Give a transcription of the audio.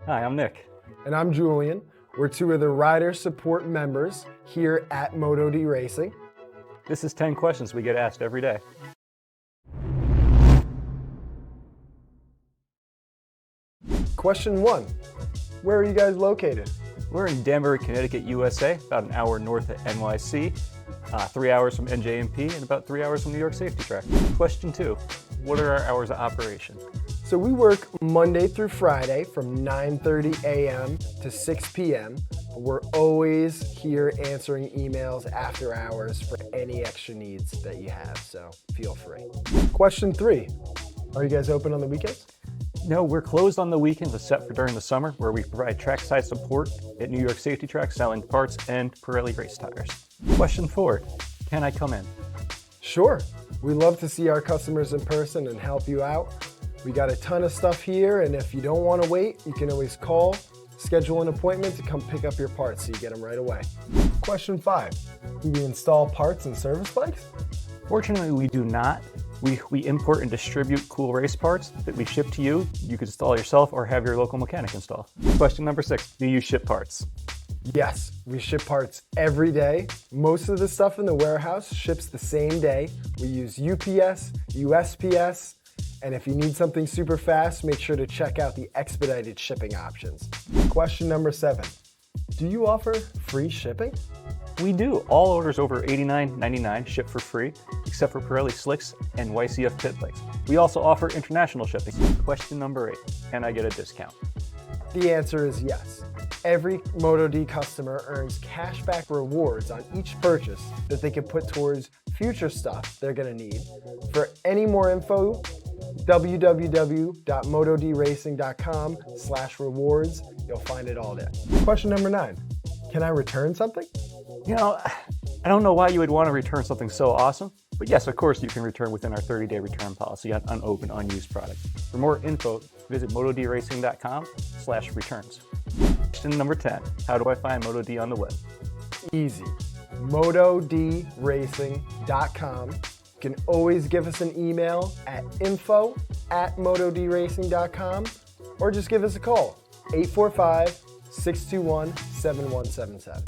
Hi, I'm Nick. And I'm Julian. We're two of the rider support members here at MOTO-D Racing. This is 10 questions we get asked every day. Question 1. Where are you guys located? We're in Danbury, Connecticut, USA, about an hour north of NYC, 3 hours from NJMP, and about 3 hours from New York Safety Track. Question 2. What are our hours of operation? So we work Monday through Friday from 9:30 a.m. to 6 p.m. We're always here answering emails after hours for any extra needs that you have, so feel free. Question 3. Are you guys open on the weekends? No, we're closed on the weekends except for during the summer, where we provide trackside support at New York Safety Track, selling parts and Pirelli race tires. Question 4. Can I come in? Sure. We love to see our customers in person and help you out. We got a ton of stuff here, and if you don't want to wait, you can always call, schedule an appointment to come pick up your parts so you get them right away. Question 5. Do you install parts and service bikes? Fortunately, we do not. We import and distribute cool race parts that we ship to you. You can install yourself or have your local mechanic install. Question number 6. Do you ship parts? Yes, we ship parts every day. Most of the stuff in the warehouse ships the same day. We use UPS, USPS, and if you need something super fast, make sure to check out the expedited shipping options. Question number 7. Do you offer free shipping? We do. All orders over $89.99 ship for free, except for Pirelli slicks and YCF pit bikes. We also offer international shipping. Question number 8. Can I get a discount? The answer is yes. Every MOTO-D customer earns cashback rewards on each purchase that they can put towards future stuff they're going to need. For any more info, www.motodracing.com/rewards. You'll find it all there. Question number 9. Can I return something? You know, I don't know why you would want to return something so awesome, but yes, of course you can return within our 30-day return policy on unopened, unused products. For more info, visit motodracing.com/returns. Question number 10. How do I find MOTO-D on the web? Easy. motodracing.com. You can always give us an email at info@motodracing.com or just give us a call, 845-621-7177.